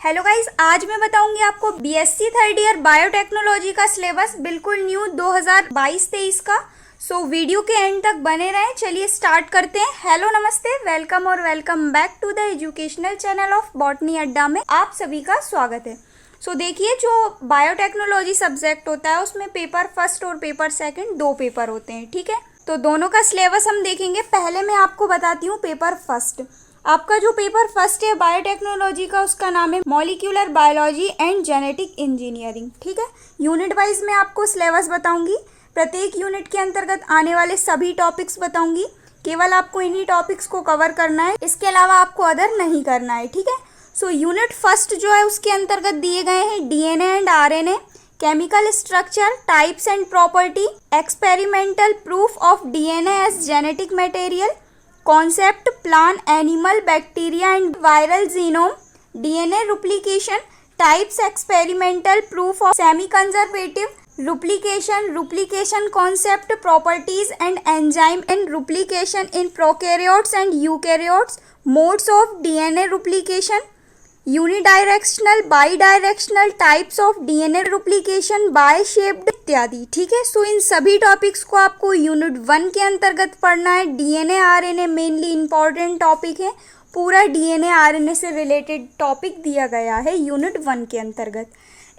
Hello guys, आज मैं बताऊंगी आपको बीएससी थर्ड ईयर बायोटेक्नोलॉजी का सिलेबस बिल्कुल न्यू 2022-23 का। सो वीडियो के एंड तक बने रहें। चलिए स्टार्ट करते हैं। हेलो, नमस्ते, वेलकम और welcome back to the educational channel of Botany Adda में आप सभी का स्वागत है। सो देखिए, जो बायोटेक्नोलॉजी सब्जेक्ट होता है उसमें पेपर फर्स्ट और पेपर सेकंड दो पेपर होते हैं, ठीक है। तो दोनों का सिलेबस हम देखेंगे। पहले मैं आपको बताती हूँ पेपर फर्स्ट। आपका जो पेपर फर्स्ट है बायोटेक्नोलॉजी का, उसका नाम है molecular biology and genetic engineering, ठीक है। यूनिट वाइज मैं आपको सिलेबस बताऊंगी। प्रत्येक यूनिट के अंतर्गत आने वाले सभी टॉपिक्स बताऊंगी। केवल आपको इन्हीं टॉपिक्स को कवर करना है, इसके अलावा आपको अदर नहीं करना है, ठीक है। सो यूनिट फर्स्ट जो है उसके अंतर्गत दिए गए हैं DNA and RNA, chemical structure, types and property, experimental proof of DNA as genetic material, concept, plant, animal, bacteria and viral genome, DNA replication, types, experimental proof of semi conservative replication concept, properties and enzyme in replication in prokaryotes and eukaryotes, modes of DNA replication, unidirectional, bidirectional, types of DNA replication, by shaped इत्यादि, ठीक है। सो इन सभी topics को आपको unit 1 के अंतर्गत पढ़ना है। DNA RNA mainly important topic है। पूरा डीएनए आरएनए से रिलेटेड टॉपिक दिया गया है यूनिट 1 के अंतर्गत।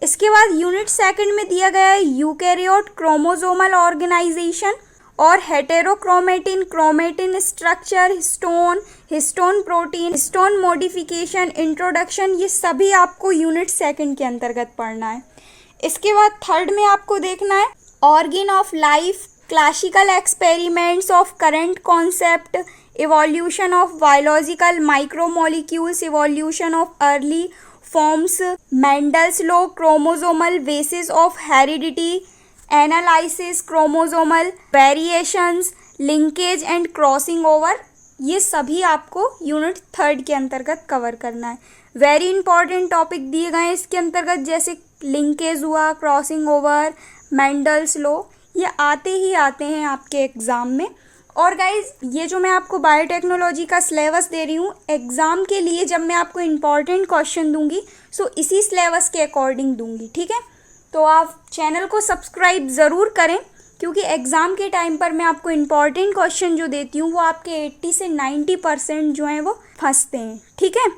इसके बाद यूनिट सेकंड में दिया गया है यूकैरियोट क्रोमोसोमल ऑर्गेनाइजेशन और heterochromatin, chromatin structure, histone protein, histone modification, introduction, ये सभी आपको यूनिट सेकंड के अंतर्गत पढ़ना है। इसके बाद थर्ड में आपको देखना है organ of life, classical experiments of current concept, evolution of biological micromolecules, evolution of early forms, Mendel's law, chromosomal basis of heredity, analysis, chromosomal variations, linkage and crossing over, ये सभी आपको यूनिट थर्ड के अंतर्गत cover करना है। Very important topic दिए गए हैं इसके अंतर्गत, जैसे लिंकेज हुआ, क्रॉसिंग ओवर, मेंडल्स लॉ, ये आते ही आते हैं आपके एग्ज़ाम में। और गाइज, ये जो मैं आपको बायोटेक्नोलॉजी का सिलेबस दे रही हूँ एग्ज़ाम के लिए, जब मैं आपको इंपॉर्टेंट क्वेश्चन दूंगी सो इसी सिलेबस के अकॉर्डिंग दूंगी, ठीक है। तो आप चैनल को सब्सक्राइब ज़रूर करें, क्योंकि एग्ज़ाम के टाइम पर मैं आपको इम्पॉर्टेंट क्वेश्चन जो देती हूँ वो आपके 80 से 90% जो हैं वो फंसते हैं, ठीक है।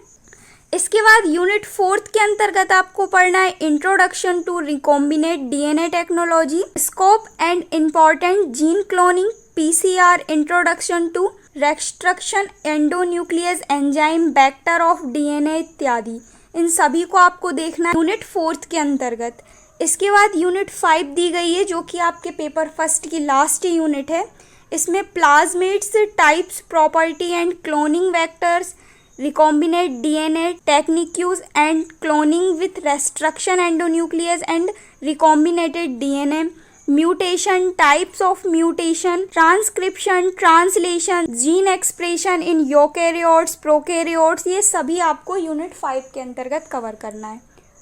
इसके बाद यूनिट फोर्थ के अंतर्गत आपको पढ़ना है introduction to recombinant DNA technology, scope and important gene cloning, PCR, introduction to restriction endonuclease enzyme, vector of DNA इत्यादि, इन सभी को आपको देखना है यूनिट फोर्थ के अंतर्गत। इसके बाद यूनिट 5 दी गई है, जो कि आपके पेपर फर्स्ट की लास्ट यूनिट है। इसमें plasmids, types, property and cloning vectors, recombinant DNA techniques and cloning with restriction endonuclease and recombinated DNA, mutation, types of mutation, transcription, translation, gene expression in eukaryotes, prokaryotes, ये सभी आपको unit 5 के अंतर्गत cover करना है,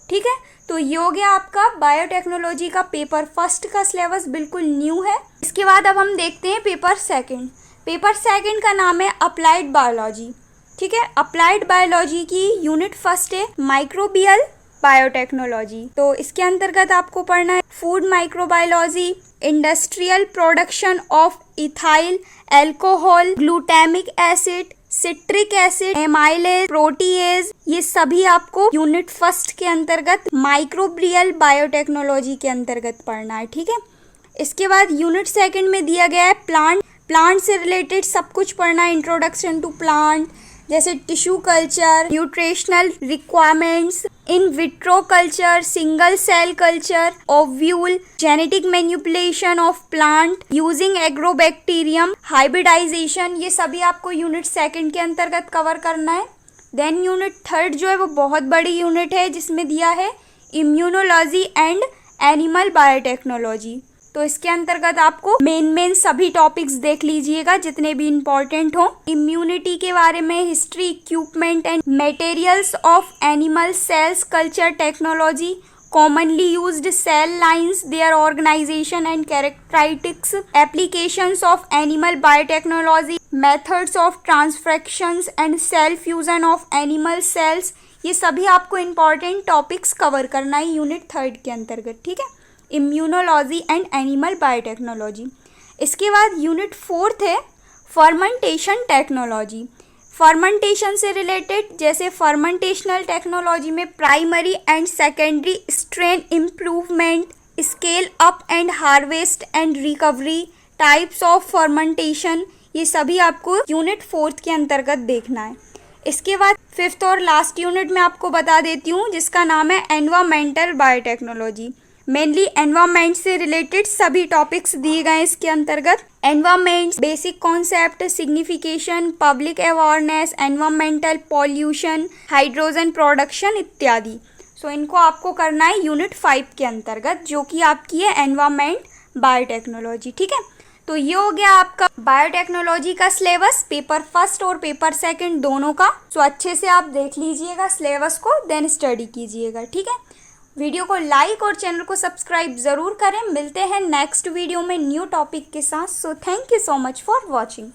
ठीक है। तो ये हो गया आपका बायोटेक्नोलॉजी का पेपर फर्स्ट का सिलेबस, बिल्कुल न्यू है। इसके बाद अब हम देखते हैं पेपर सेकंड। पेपर सेकंड का नाम है अप्लाइड बायोलॉजी, ठीक है। अप्लाइड बायोलॉजी की यूनिट फर्स्ट है माइक्रोबियल बायोटेक्नोलॉजी। तो इसके अंतर्गत आपको पढ़ना है food microbiology, industrial production of ethyl alcohol, glutamic acid, citric acid, amylase, protease, ये सभी आपको यूनिट फर्स्ट के अंतर्गत माइक्रोबियल बायोटेक्नोलॉजी के अंतर्गत पढ़ना है, ठीक है। इसके बाद यूनिट सेकंड में दिया गया है प्लांट से रिलेटेड सब कुछ पढ़ना है। इंट्रोडक्शन टू प्लांट, जैसे tissue culture, nutritional requirements, in vitro culture, single cell culture, ovule, genetic manipulation of plant using Agrobacterium, hybridization, ये सभी आपको यूनिट सेकंड के अंतर्गत कवर करना है। देन यूनिट थर्ड जो है वो बहुत बड़ी यूनिट है, जिसमें दिया है इम्यूनोलॉजी एंड एनिमल बायोटेक्नोलॉजी। तो इसके अंतर्गत आपको मेन सभी टॉपिक्स देख लीजिएगा जितने भी इंपॉर्टेंट हो। इम्यूनिटी के बारे में, history, equipment and materials of animal cells culture technology, commonly used cell lines, their organization and characteristics, applications of animal biotechnology, methods of transfections and cell fusion of animal cells, ये सभी आपको important topics cover करना है unit 3 के अंतर्गत, ठीक है। Immunology and animal biotechnology. इसके बाद यूनिट 4 है फर्मेंटेशन टेक्नोलॉजी। फर्मेंटेशन से रिलेटेड जैसे फर्मेंटेशनल टेक्नोलॉजी में primary and secondary strain improvement, scale up and harvest and recovery, types of fermentation, ये सभी आपको यूनिट 4 के अंतर्गत देखना है। इसके बाद 5th और लास्ट यूनिट में आपको बता देती हूँ जिसका नाम है एनवायरमेंटल बायोटेक्नोलॉजी। मेनली एनवायरमेंट से रिलेटेड सभी टॉपिक्स दिए गए इसके अंतर्गत। Environment, basic concept, signification, public awareness, environmental pollution, hydrogen production इत्यादि। सो इनको आपको करना है यूनिट 5 के अंतर्गत, जो कि आपकी है एनवायरमेंट बायोटेक्नोलॉजी, ठीक है। तो ये हो गया आपका बायोटेक्नोलॉजी का सिलेबस, पेपर फर्स्ट और पेपर सेकंड दोनों का। सो अच्छे से आप देख लीजिएगा सिलेबस को, देन स्टडी कीजिएगा, ठीक है। वीडियो को लाइक और चैनल को सब्सक्राइब ज़रूर करें। मिलते हैं नेक्स्ट वीडियो में न्यू टॉपिक के साथ। So thank you so much for watching.